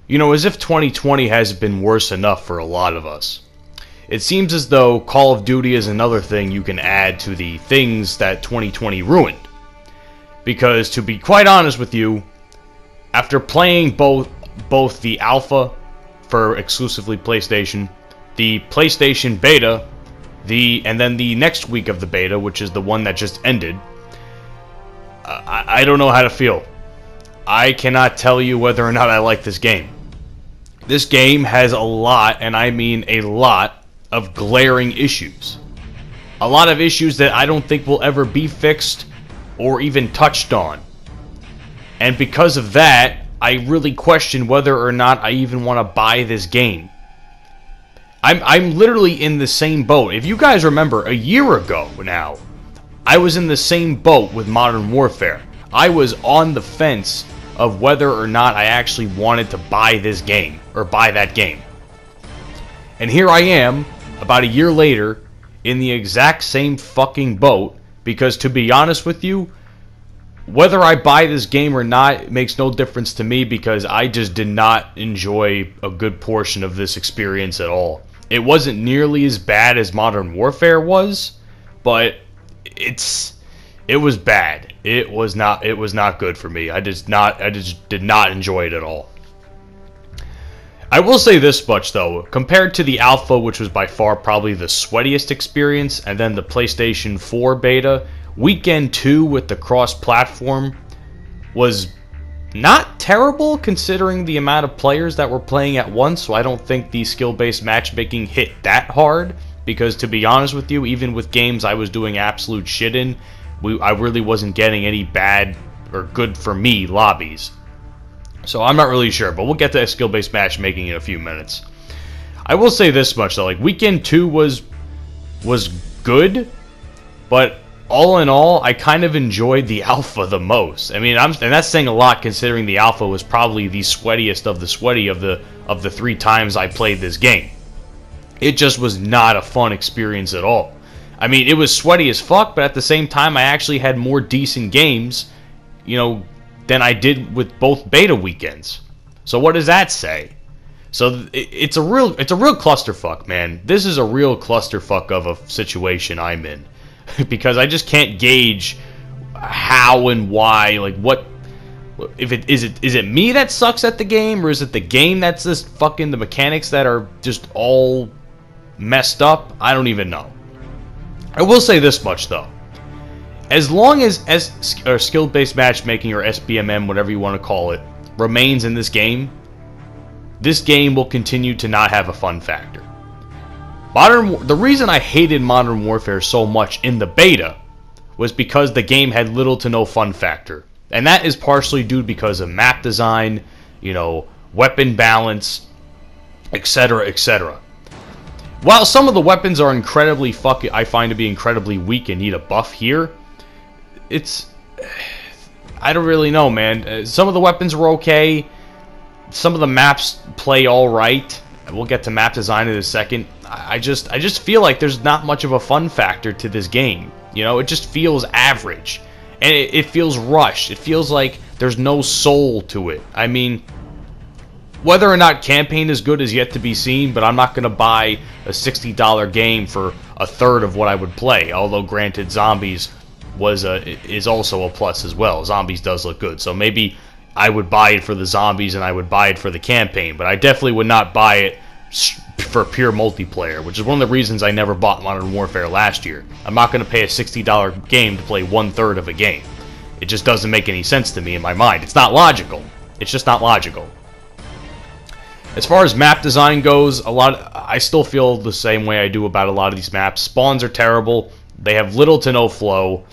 You know, as if 2020 hasn't been worse enough for a lot of us. It seems as though Call of Duty is another thing you can add to the things that 2020 ruined. Because, to be quite honest with you, after playing both the alpha for exclusively PlayStation, the PlayStation beta, and then the next week of the beta, which is the one that just ended, I don't know how to feel. I cannot tell you whether or not I like this game. This game has a lot, and I mean a lot, of glaring issues. A lot of issues that I don't think will ever be fixed or even touched on. And because of that, I really question whether or not I even want to buy this game. I'm literally in the same boat. If you guys remember, a year ago now, I was in the same boat with Modern Warfare. I was on the fence of whether or not I actually wanted to buy this game, or buy that game. And here I am, about a year later, in the exact same fucking boat, because to be honest with you, whether I buy this game or not makes no difference to me, because I just did not enjoy a good portion of this experience at all. It wasn't nearly as bad as Modern Warfare was, but it was bad. It was not good for me. I just did not enjoy it at all. I will say this much though, compared to the alpha, which was by far probably the sweatiest experience, and then the PlayStation 4 beta, Weekend 2 with the cross-platform was not terrible considering the amount of players that were playing at once, so I don't think the skill-based matchmaking hit that hard, because to be honest with you, even with games I was doing absolute shit in, I really wasn't getting any bad or good for me lobbies. So I'm not really sure, but we'll get to skill-based matchmaking in a few minutes. I will say this much though, like Weekend 2 was good, but all in all, I kind of enjoyed the alpha the most. I mean, and that's saying a lot considering the alpha was probably the sweatiest of the sweaty of the 3 times I played this game. It just was not a fun experience at all. I mean, it was sweaty as fuck, but at the same time, I actually had more decent games, you know, than I did with both beta weekends. So what does that say? So it's a real clusterfuck, man. This is a real clusterfuck of a situation I'm in. Because I just can't gauge how and why, like what, if is it me that sucks at the game, or is it the game that's just fucking the mechanics that are just all messed up? I don't even know. I will say this much though. As long as skill-based matchmaking, or SBMM, whatever you want to call it, remains in this game will continue to not have a fun factor. The reason I hated Modern Warfare so much in the beta was because the game had little to no fun factor. And that is partially due because of map design, you know, weapon balance, etc., etc. While some of the weapons are I find to be incredibly weak and need a buff here, I don't really know, man. Some of the weapons were okay. Some of the maps play alright. We'll get to map design in a second. I just feel like there's not much of a fun factor to this game. You know, it just feels average. And it feels rushed. It feels like there's no soul to it. I mean, whether or not campaign is good is yet to be seen, but I'm not going to buy a $60 game for a third of what I would play. Although, granted, Zombies is also a plus as well. Zombies does look good, so maybe I would buy it for the zombies and I would buy it for the campaign, but I definitely would not buy it for pure multiplayer, which is one of the reasons I never bought Modern Warfare last year. I'm not going to pay a $60 game to play 1/3 of a game. It just doesn't make any sense to me in my mind. It's not logical. It's just not logical. As far as map design goes, I still feel the same way I do about a lot of these maps. Spawns are terrible. They have little to no flow.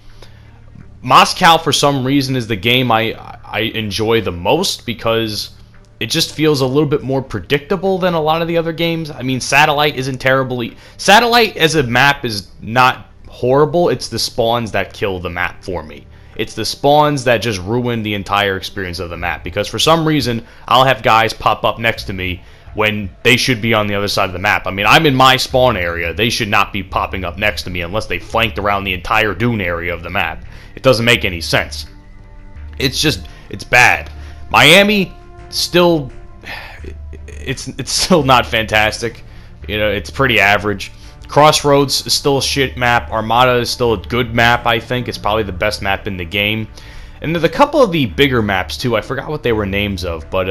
Moscow, for some reason, is the game I enjoy the most because it just feels a little bit more predictable than a lot of the other games. I mean, Satellite isn't terribly... Satellite as a map is not horrible. It's the spawns that kill the map for me. It's the spawns that just ruin the entire experience of the map, because for some reason, I'll have guys pop up next to me when they should be on the other side of the map. I mean, I'm in my spawn area. They should not be popping up next to me unless they flanked around the entire dune area of the map. It doesn't make any sense. It's bad. Miami, still, it's still not fantastic. You know, it's pretty average. Crossroads is still a shit map. Armada is still a good map, I think. It's probably the best map in the game. And there's a couple of the bigger maps, too. I forgot what they were names of, but,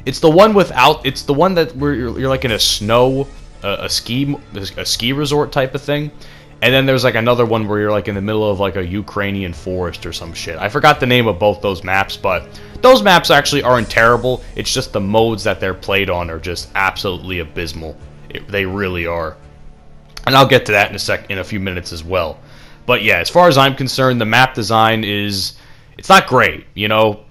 it's the one without... It's the one that where you're like in a snow... a ski resort type of thing. And then there's like another one where you're like in the middle of like a Ukrainian forest or some shit. I forgot the name of both those maps, but those maps actually aren't terrible. It's just the modes that they're played on are just absolutely abysmal. They really are. And I'll get to that in a few minutes as well. But yeah, as far as I'm concerned, the map design it's not great, you know.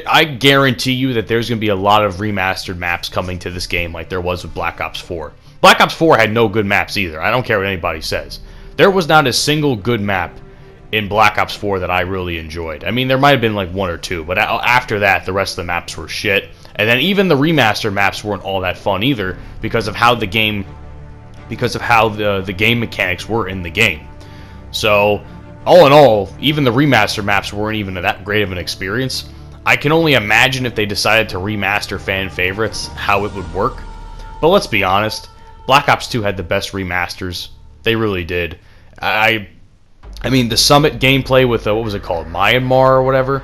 I guarantee you that there's going to be a lot of remastered maps coming to this game like there was with Black Ops 4. Black Ops 4 had no good maps either. I don't care what anybody says. There was not a single good map in Black Ops 4 that I really enjoyed. I mean, there might have been like one or two, but after that, the rest of the maps were shit. And then even the remastered maps weren't all that fun either because of how the game mechanics were in the game. So, all in all, even the remaster maps weren't even that great of an experience. I can only imagine if they decided to remaster fan favorites, how it would work. But let's be honest, Black Ops 2 had the best remasters. They really did. I mean, the Summit gameplay with, what was it called, Myanmar or whatever?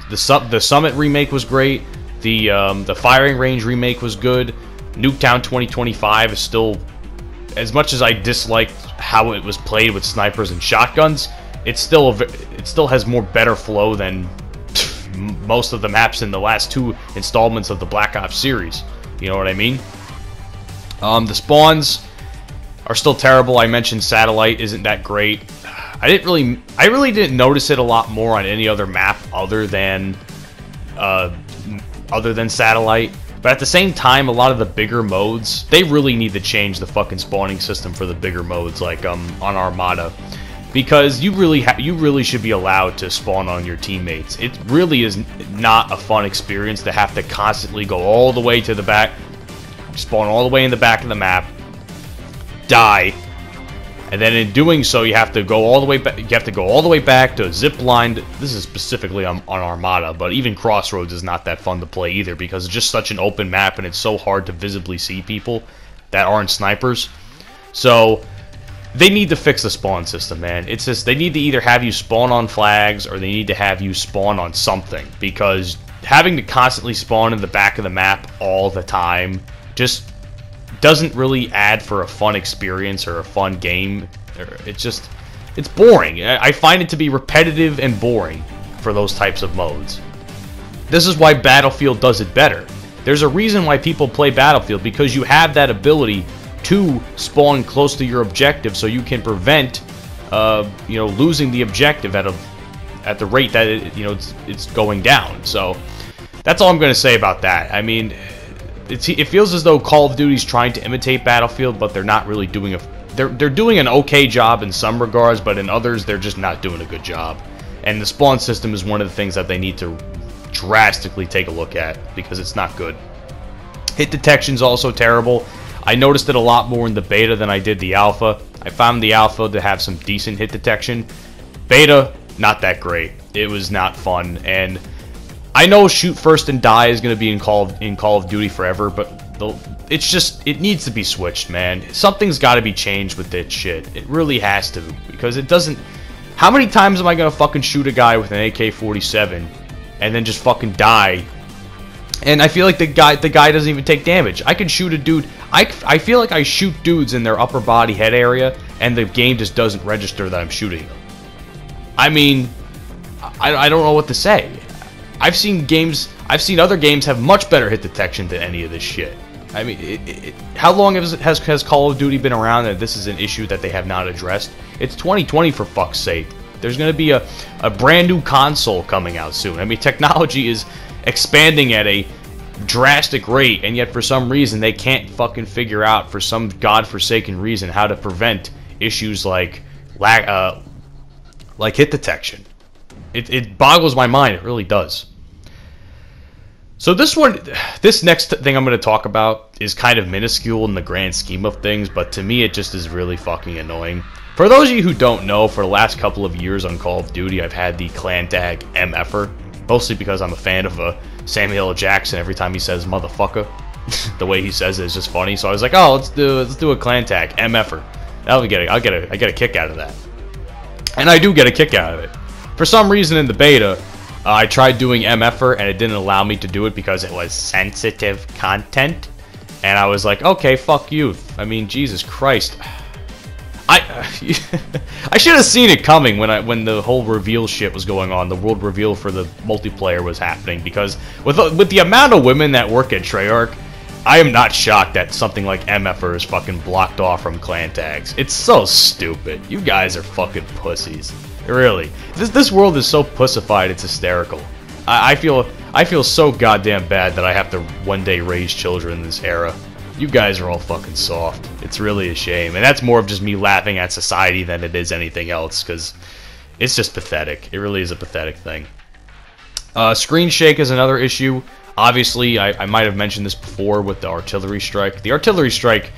The Summit remake was great. The Firing Range remake was good. Nuketown 2025 is still, as much as I disliked how it was played with snipers and shotguns, it still has more better flow than most of the maps in the last two installments of the Black Ops series. You know what I mean? The spawns are still terrible. I mentioned Satellite isn't that great. I really didn't notice it a lot more on any other map other than Satellite. But at the same time, a lot of the bigger modes, they really need to change the fucking spawning system for the bigger modes, like on Armada, because you really should be allowed to spawn on your teammates. It really is not a fun experience to have to constantly go all the way to the back, spawn all the way in the back of the map, die, and then in doing so you have to go all the way back. You have to go all the way back to zip line. This is specifically on Armada, but even Crossroads is not that fun to play either because it's just such an open map and it's so hard to visibly see people that aren't snipers. So they need to fix the spawn system, man. It's just they need to either have you spawn on flags or they need to have you spawn on something, because having to constantly spawn in the back of the map all the time just doesn't really add for a fun experience or a fun game. It's boring. I find it to be repetitive and boring for those types of modes. This is why Battlefield does it better. There's a reason why people play Battlefield, because you have that ability to spawn close to your objective so you can prevent losing the objective at the rate that it's going down. So that's all I'm going to say about that. I mean, it feels as though Call of Duty's trying to imitate Battlefield, but they're not really doing they're doing an okay job in some regards, but in others they're just not doing a good job. And the spawn system is one of the things that they need to drastically take a look at, because it's not good. Hit detection's also terrible. I noticed it a lot more in the beta than I did the alpha. I found the alpha to have some decent hit detection. Beta, not that great. It was not fun, and I know shoot first and die is going to be in Call of Duty forever, but it needs to be switched, man. Something's got to be changed with that shit. It really has to, because it doesn't. How many times am I going to fucking shoot a guy with an AK-47 and then just fucking die? And I feel like the guy doesn't even take damage. I can shoot a dude. I feel like I shoot dudes in their upper body head area, and the game just doesn't register that I'm shooting them. I mean, I don't know what to say. I've seen other games have much better hit detection than any of this shit. I mean, how long has Call of Duty been around that this is an issue that they have not addressed? It's 2020, for fuck's sake. There's going to be a brand new console coming out soon. I mean, technology is expanding at a drastic rate, and yet for some reason they can't fucking figure out, for some godforsaken reason, how to prevent issues like hit detection. It boggles my mind. It really does. So this next thing I'm going to talk about is kind of minuscule in the grand scheme of things, but to me it just is really fucking annoying. For those of you who don't know, for the last couple of years on Call of Duty, I've had the clan tag MFer. Mostly because I'm a fan of Samuel L. Jackson. Every time he says motherfucker, the way he says it is just funny. So I was like, oh, let's do a clan tag, MFer. I'll get a kick out of that, and I do get a kick out of it. For some reason in the beta, I tried doing MFer and it didn't allow me to do it because it was sensitive content, and I was like, okay, fuck you. I mean, Jesus Christ. I should have seen it coming when the whole reveal shit was going on. The world reveal for the multiplayer was happening, because with the amount of women that work at Treyarch, I am not shocked that something like MFer is fucking blocked off from clan tags. It's so stupid. You guys are fucking pussies. Really. This world is so pussified, it's hysterical. I feel so goddamn bad that I have to one day raise children in this era. You guys are all fucking soft. It's really a shame. And that's more of just me laughing at society than it is anything else, because it's just pathetic. It really is a pathetic thing. Screen shake is another issue. Obviously, I might have mentioned this before with the artillery strike. The artillery strike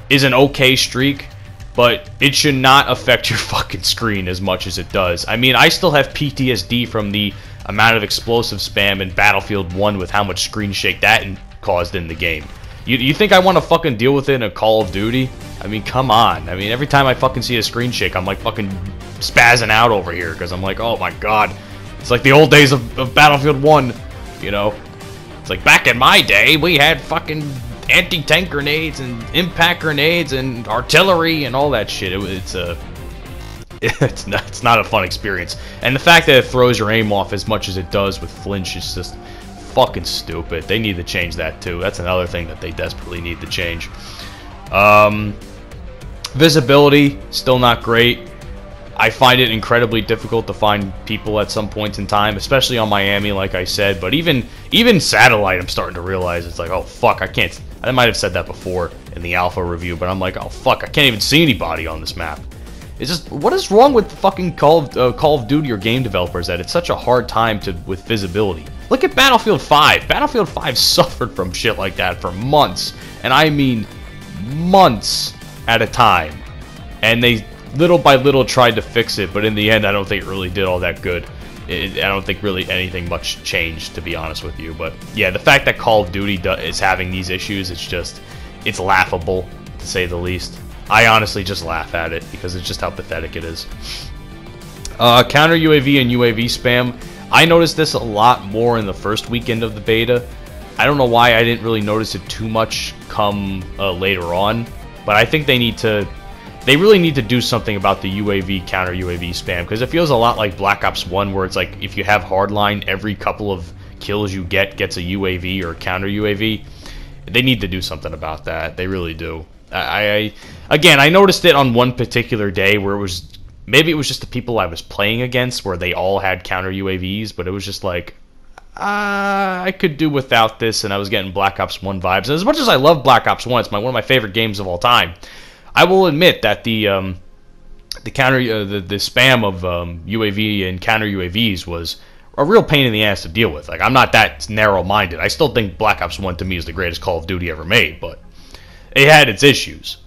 is an okay streak, but it should not affect your fucking screen as much as it does. I mean, I still have PTSD from the amount of explosive spam in Battlefield 1 with how much screen shake that caused in the game. You think I want to fucking deal with it in a Call of Duty? I mean, come on. I mean, every time I fucking see a screen shake, I'm like fucking spazzing out over here, because I'm like, oh my god. It's like the old days of Battlefield 1, you know? It's like, back in my day, we had fucking anti-tank grenades and impact grenades and artillery and all that shit. It's not a fun experience. And the fact that it throws your aim off as much as it does with flinch is just fucking stupid. They need to change that too. That's another thing that they desperately need to change. Visibility, still not great. I find it incredibly difficult to find people at some points in time, especially on Miami, like I said. But even satellite, I'm starting to realize it's like, oh fuck, I can't. I might have said that before in the alpha review, but I'm like, oh fuck, I can't even see anybody on this map. It's just, what is wrong with fucking Call of Duty or game developers that it's such a hard time with visibility? Look at Battlefield 5. Battlefield 5 suffered from shit like that for months, and I mean months at a time. And they little by little tried to fix it, but in the end, I don't think it really did all that good. I don't think really anything much changed, to be honest with you. But yeah, the fact that Call of Duty is having these issues, it's laughable, to say the least. I honestly just laugh at it, because it's just how pathetic it is. Counter UAV and UAV spam. I noticed this a lot more in the first weekend of the beta. I don't know why I didn't really notice it too much come later on, but I think they really need to do something about the UAV, counter UAV spam, because it feels a lot like Black Ops 1, where it's like, if you have hardline, every couple of kills you gets a UAV or a counter UAV. They need to do something about that. They really do. Again, I noticed it on one particular day where maybe it was just the people I was playing against, where they all had counter UAVs, but it was just like, I could do without this, and I was getting Black Ops 1 vibes. And as much as I love Black Ops 1, it's one of my favorite games of all time, I will admit that the spam of UAV and counter UAVs was a real pain in the ass to deal with. Like, I'm not that narrow-minded. I still think Black Ops 1 to me is the greatest Call of Duty ever made, but it had its issues.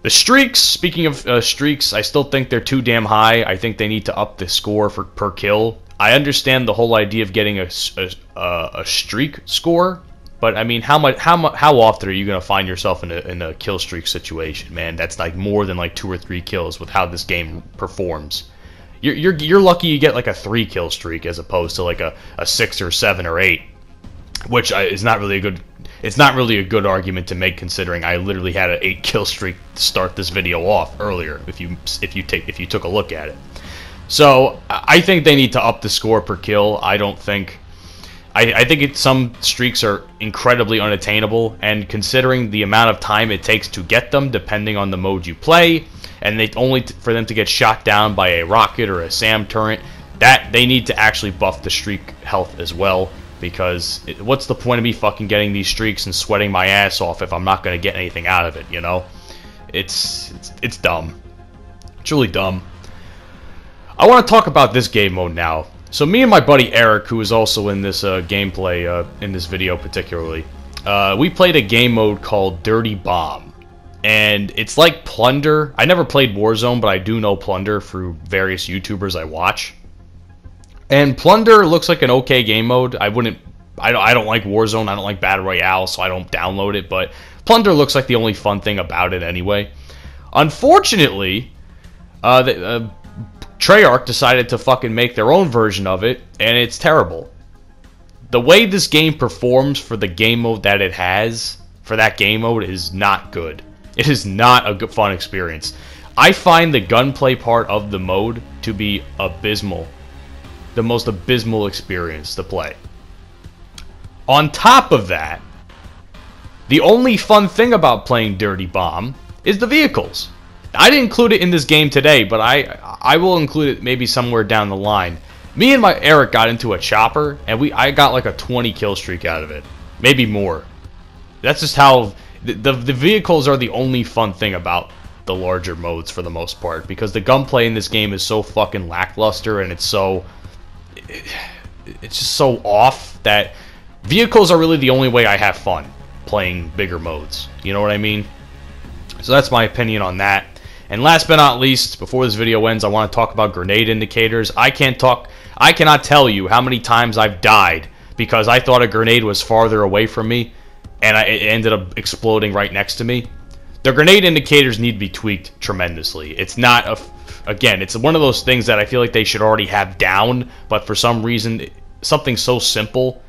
The streaks, speaking of streaks, I still think they're too damn high. I think they need to up the score per kill. I understand the whole idea of getting a streak score, but I mean, how often are you gonna find yourself in a kill streak situation, man? That's like more than like 2 or 3 kills with how this game performs. You're lucky you get like a 3 kill streak as opposed to like a 6 or 7 or 8, which is not really a good. It's not really a good argument to make, considering I literally had an 8 kill streak to start this video off earlier. If you took a look at it, so I think they need to up the score per kill. I think some streaks are incredibly unattainable, and considering the amount of time it takes to get them, depending on the mode you play, and for them to get shot down by a rocket or a SAM turret, that they need to actually buff the streak health as well. Because what's the point of me fucking getting these streaks and sweating my ass off if I'm not going to get anything out of it, you know? It's dumb. It's really dumb. I want to talk about this game mode now. So me and my buddy Eric, who is also in this gameplay, in this video particularly, we played a game mode called Dirty Bomb. And it's like Plunder. I never played Warzone, but I do know Plunder through various YouTubers I watch. And Plunder looks like an okay game mode. I don't like Warzone. I don't like Battle Royale, so I don't download it. But Plunder looks like the only fun thing about it anyway. Unfortunately, Treyarch decided to fucking make their own version of it, and it's terrible. The way this game performs for the game mode that it has, for that game mode, is not good. It is not a good, fun experience. I find the gunplay part of the mode to be abysmal. The most abysmal experience to play. On top of that, the only fun thing about playing Dirty Bomb is the vehicles. I didn't include it in this game today, but I will include it maybe somewhere down the line. Me and Eric got into a chopper, and I got like a 20 kill streak out of it. Maybe more. That's just how... The vehicles are the only fun thing about the larger modes for the most part, because the gunplay in this game is so fucking lackluster, and it's just so off that vehicles are really the only way I have fun playing bigger modes. You know what I mean? So that's my opinion on that. And last but not least, before this video ends, I want to talk about grenade indicators. I cannot tell you how many times I've died because I thought a grenade was farther away from me, and it ended up exploding right next to me. The grenade indicators need to be tweaked tremendously. It's not again, it's one of those things that I feel like they should already have down, but for some reason, something so simple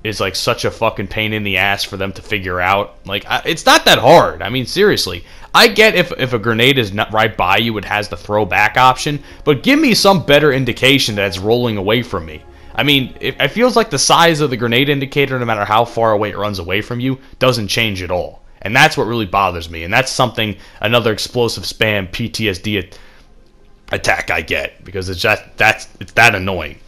is like such a fucking pain in the ass for them to figure out. Like, it's not that hard. I mean, seriously. I get if a grenade is not right by you, it has the throwback option, but give me some better indication that it's rolling away from me. I mean, it feels like the size of the grenade indicator, no matter how far away it runs away from you, doesn't change at all. And that's what really bothers me. And that's something, another explosive spam PTSD attack I get, because it's that annoying.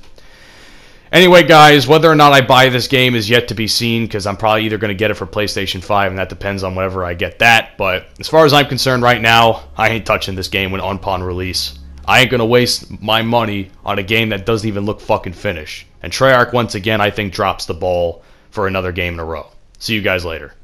Anyway, guys, whether or not I buy this game is yet to be seen, because I'm probably either going to get it for PlayStation 5, and that depends on whenever I get that. But as far as I'm concerned right now, I ain't touching this game when upon release. I ain't going to waste my money on a game that doesn't even look fucking finished. And Treyarch, once again, I think drops the ball for another game in a row. See you guys later.